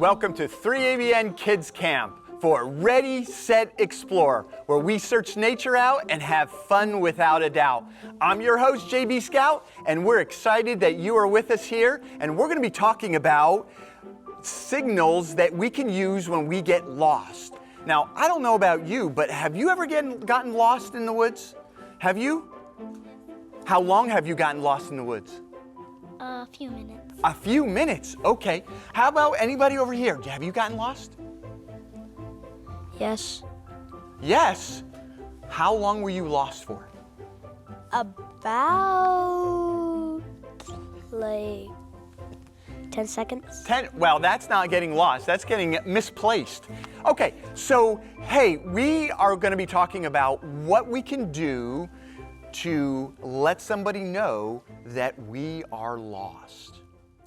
Welcome to 3ABN Kids Camp for Ready, Set, Explore, where we search nature out and have fun without a doubt. I'm your host, JB Scout, and we're excited that you are with us here, and we're going to be talking about signals that we can use when we get lost. Now, I don't know about you, but have you ever gotten lost in the woods? Have you? How long have you gotten lost in the woods? A few minutes. A few minutes, okay. How about anybody over here? Have you gotten lost? Yes. Yes? How long were you lost for? About like 10 seconds. 10, well, that's not getting lost, that's getting misplaced. Okay, so hey, we are gonna be talking about what we can do to let somebody know that we are lost.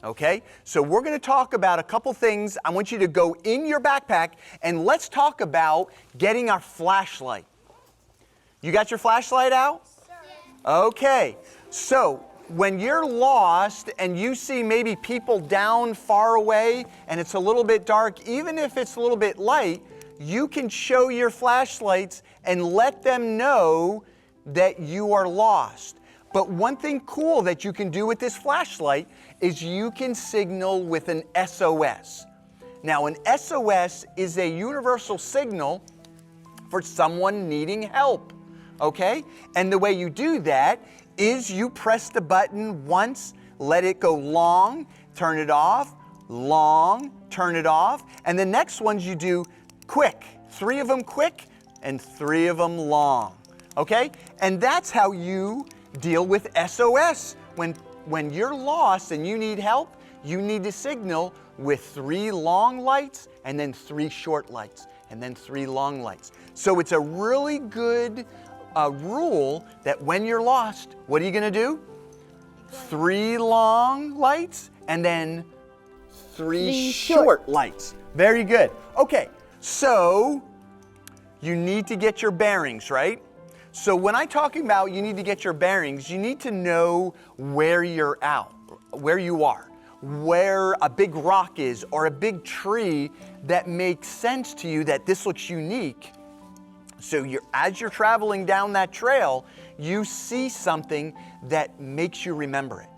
Okay, so we're going to talk about a couple things. I want you to go in your backpack and let's talk about getting our flashlight. You got your flashlight out? Okay, so when you're lost and you see maybe people down far away and it's a little bit dark, even if it's a little bit light, you can show your flashlights and let them know that you are lost. But one thing cool that you can do with this flashlight is you can signal with an SOS. Now, an SOS is a universal signal for someone needing help, okay? And the way you do that is you press the button once, let it go long, turn it off, long, turn it off, and the next ones you do quick. 3 of them quick and 3 of them long. Okay? And that's how you deal with SOS. When you're lost and you need help, you need to signal with 3 long lights and then 3 short lights and then 3 long lights. So it's a really good rule that when you're lost, what are you going to do? 3 long lights and then 3 short lights. Very good. Okay, so you need to get your bearings, right? So when I'm talking about you need to get your bearings, you need to know where you're where you are, where a big rock is or a big tree that makes sense to you that this looks unique. So as you're traveling down that trail, you see something that makes you remember it,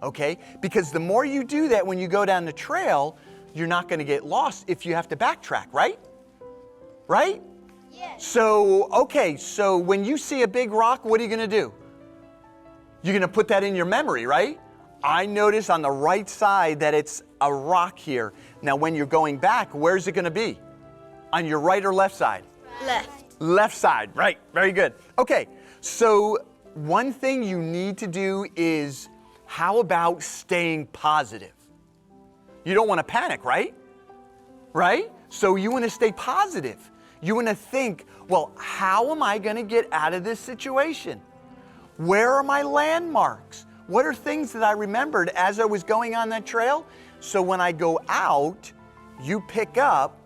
okay? Because the more you do that when you go down the trail, you're not going to get lost if you have to backtrack, right? Right? Yes. So, okay, so when you see a big rock, what are you going to do? You're going to put that in your memory, right? I notice on the right side that it's a rock here. Now, when you're going back, where's it going to be? On your right or left side? Left. Left side, right. Very good. Okay, so one thing you need to do is, how about staying positive? You don't want to panic, right? Right? So you want to stay positive. You want to think, well, how am I going to get out of this situation? Where are my landmarks? What are things that I remembered as I was going on that trail? So when I go out, you pick up,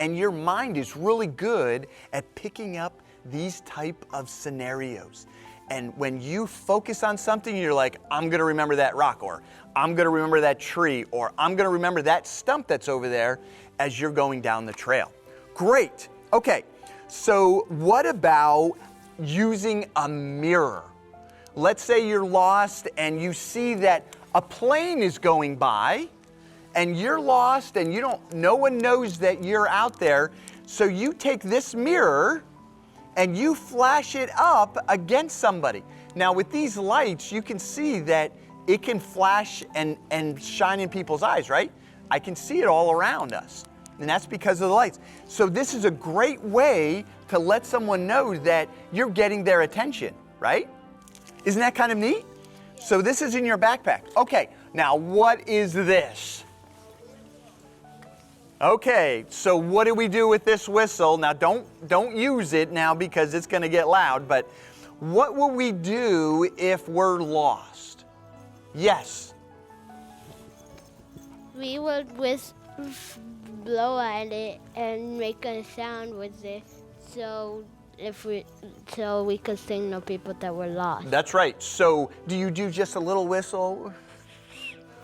and your mind is really good at picking up these type of scenarios. And when you focus on something, you're like, I'm going to remember that rock, or I'm going to remember that tree, or I'm going to remember that stump that's over there as you're going down the trail. Great. Okay, so what about using a mirror? Let's say you're lost and you see that a plane is going by and you're lost and no one knows that you're out there. So you take this mirror and you flash it up against somebody. Now with these lights, you can see that it can flash and shine in people's eyes, right? I can see it all around us. And that's because of the lights. So this is a great way to let someone know that you're getting their attention, right? Isn't that kind of neat? So this is in your backpack. Okay, now what is this? Okay, so what do we do with this whistle? Now don't use it now because it's going to get loud, but what will we do if we're lost? Yes. We would blow at it and make a sound with it, so we could signal people that were lost. That's right. So do you do just a little whistle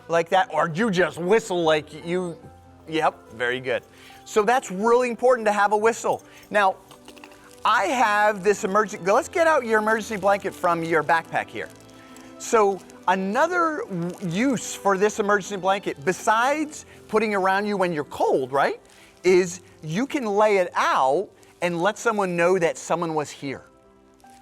like that, or do you just whistle like you Yep, very good. So that's really important to have a whistle. Now, I have this emergency, let's get out your emergency blanket from your backpack here. So another use for this emergency blanket, besides putting around you when you're cold, right, is you can lay it out and let someone know that someone was here,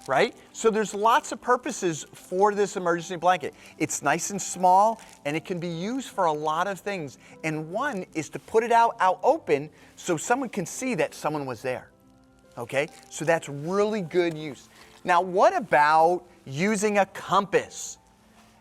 right? So there's lots of purposes for this emergency blanket. It's nice and small, and it can be used for a lot of things. And one is to put it out open so someone can see that someone was there. Okay, so that's really good use. Now, what about using a compass?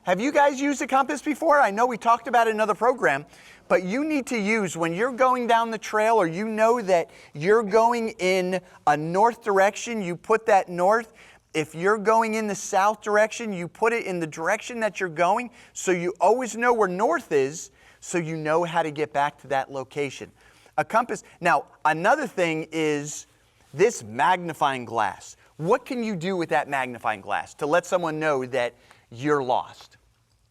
Have you guys used a compass before? I know we talked about it in another program, but you need to use, when you're going down the trail or you know that you're going in a north direction, you put that north. If you're going in the south direction, you put it in the direction that you're going, so you always know where north is, so you know how to get back to that location. A compass. Now, another thing is this magnifying glass. What can you do with that magnifying glass to let someone know that you're lost?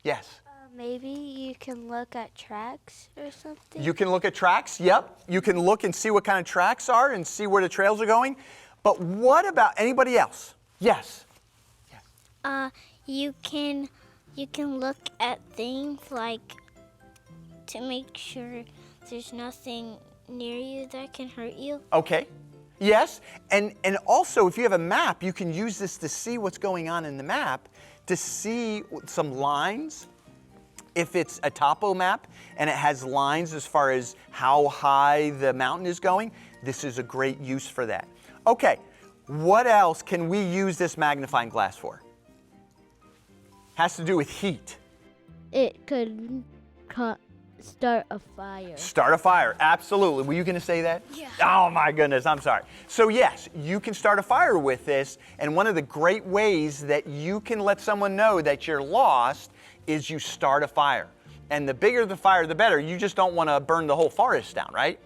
Yes? Maybe you can look at tracks or something. You can look at tracks, yep. You can look and see what kind of tracks are and see where the trails are going. But what about anybody else? Yes? Yes. You can look at things like to make sure there's nothing near you that can hurt you. Okay. Yes, and also if you have a map, you can use this to see what's going on in the map, to see some lines. If it's a topo map and it has lines as far as how high the mountain is going, this is a great use for that. Okay, what else can we use this magnifying glass for? Has to do with heat. It could start a fire. Start a fire, absolutely. Were you going to say that? Yeah. Oh my goodness, I'm sorry. So yes, you can start a fire with this, and one of the great ways that you can let someone know that you're lost is you start a fire. And the bigger the fire, the better. You just don't want to burn the whole forest down, right?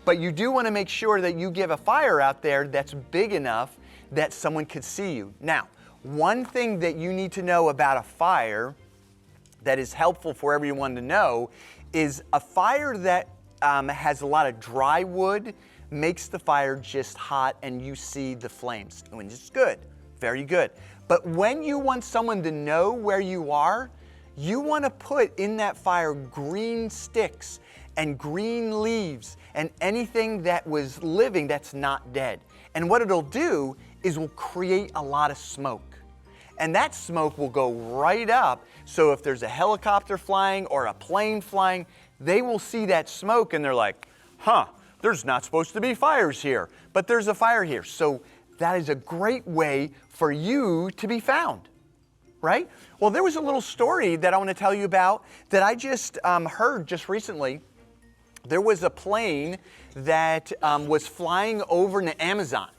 But you do want to make sure that you give a fire out there that's big enough that someone could see you. Now, one thing that you need to know about a fire that is helpful for everyone to know is a fire that has a lot of dry wood makes the fire just hot and you see the flames, which is good, very good. But when you want someone to know where you are, you want to put in that fire green sticks and green leaves and anything that was living that's not dead. And what it'll do is will create a lot of smoke. And that smoke will go right up, so if there's a helicopter flying or a plane flying, they will see that smoke and they're like, huh, there's not supposed to be fires here, but there's a fire here. So that is a great way for you to be found, right? Well, there was a little story that I want to tell you about that I just heard just recently. There was a plane that was flying over the Amazon.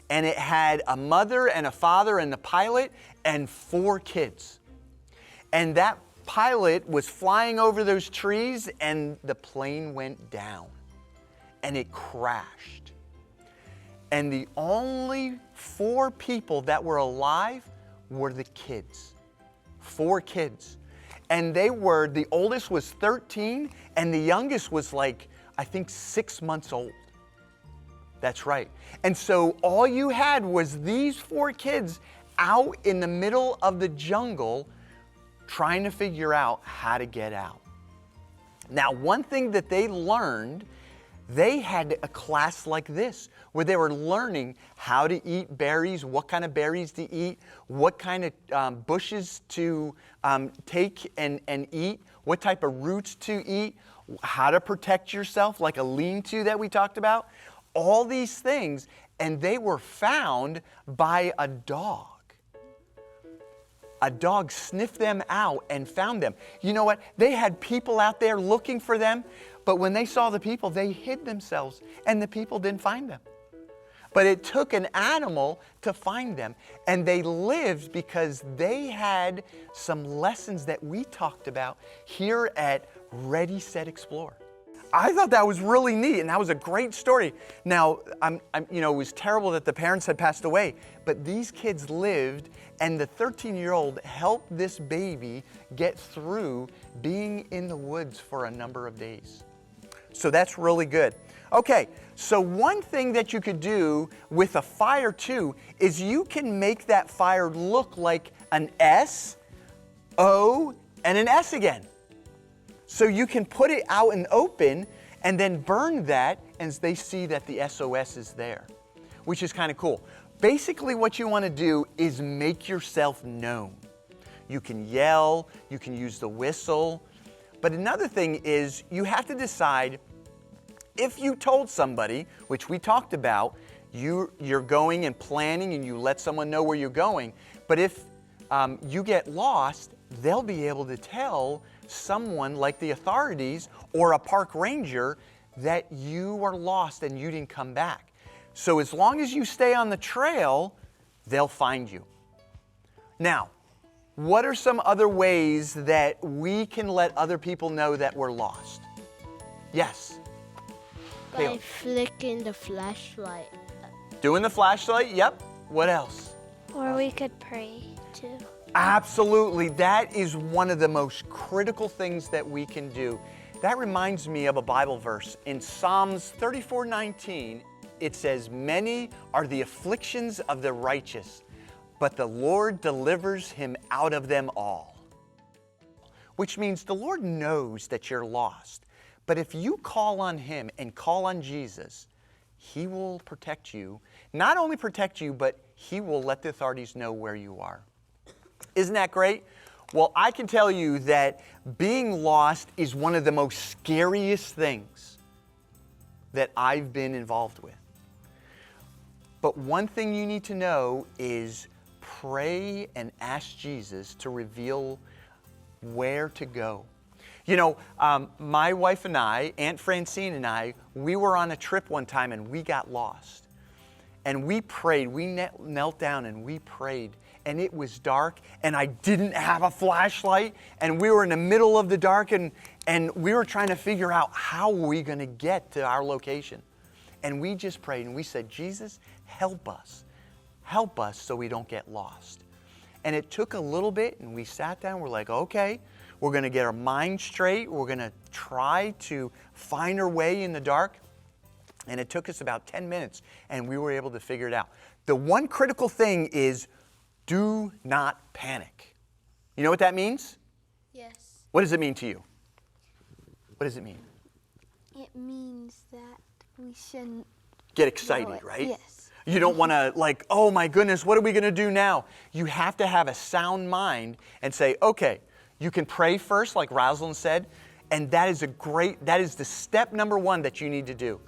And it had a mother and a father and the pilot and 4 kids. And that pilot was flying over those trees and the plane went down and it crashed. And the only 4 people that were alive were the kids. 4 kids. And the oldest was 13 and the youngest was like, I think 6 months old. That's right. And so all you had was these 4 kids out in the middle of the jungle trying to figure out how to get out. Now, one thing that they learned, they had a class like this where they were learning how to eat berries, what kind of berries to eat, what kind of bushes to take and eat, what type of roots to eat, how to protect yourself, like a lean-to that we talked about. All these things, and they were found by a dog. A dog sniffed them out and found them. You know what? They had people out there looking for them, but when they saw the people, they hid themselves, and the people didn't find them. But it took an animal to find them, and they lived because they had some lessons that we talked about here at Ready, Set, Explore. I thought that was really neat, and that was a great story. Now, it was terrible that the parents had passed away, but these kids lived, and the 13-year-old helped this baby get through being in the woods for a number of days. So that's really good. Okay, so one thing that you could do with a fire too is you can make that fire look like an S, O, and an S again. So you can put it out and open and then burn that, and they see that the SOS is there, which is kind of cool. Basically what you want to do is make yourself known. You can yell, you can use the whistle, but another thing is you have to decide if you told somebody, which we talked about, you're going and planning and you let someone know where you're going, but if you get lost, they'll be able to tell someone like the authorities or a park ranger that you were lost and you didn't come back. So as long as you stay on the trail, they'll find you. Now, what are some other ways that we can let other people know that we're lost? Yes? By Caleb. flicking the flashlight. Doing the flashlight? Yep. What else? Or we could pray too. Absolutely. That is one of the most critical things that we can do. That reminds me of a Bible verse. In Psalms 34:19, it says, "Many are the afflictions of the righteous, but the Lord delivers him out of them all." Which means the Lord knows that you're lost. But if you call on him and call on Jesus, he will protect you. Not only protect you, but he will let the authorities know where you are. Isn't that great? Well, I can tell you that being lost is one of the most scariest things that I've been involved with. But one thing you need to know is pray and ask Jesus to reveal where to go. You know, my wife and I, Aunt Francine and I, we were on a trip one time and we got lost. And we prayed, we knelt down and we prayed. And it was dark and I didn't have a flashlight. And we were in the middle of the dark and we were trying to figure out how were we going to get to our location. And we just prayed and we said, Jesus, help us. Help us so we don't get lost. And it took a little bit and we sat down, we're like, okay, we're going to get our mind straight. We're going to try to find our way in the dark. And it took us about 10 minutes and we were able to figure it out. The one critical thing is do not panic. You know what that means? Yes. What does it mean to you? What does it mean? It means that we shouldn't Get excited, right? Yes. You don't want to like, oh my goodness, what are we going to do now? You have to have a sound mind and say, okay, you can pray first, like Rosalind said, and that is the step number one that you need to do.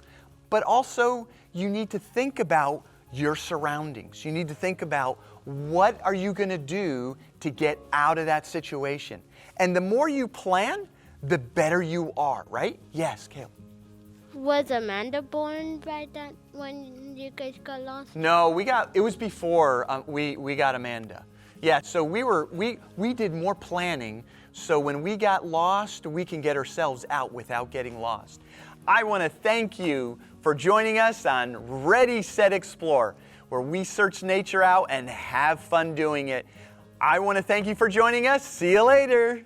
But also, you need to think about your surroundings. You need to think about what are you going to do to get out of that situation. And the more you plan, the better you are, right? Yes, Caleb. Was Amanda born by that when you guys got lost? No, it was before we got Amanda. Yeah, so we did more planning, so when we got lost, we can get ourselves out without getting lost. I want to thank you for joining us on Ready, Set, Explore, where we search nature out and have fun doing it. I want to thank you for joining us. See you later.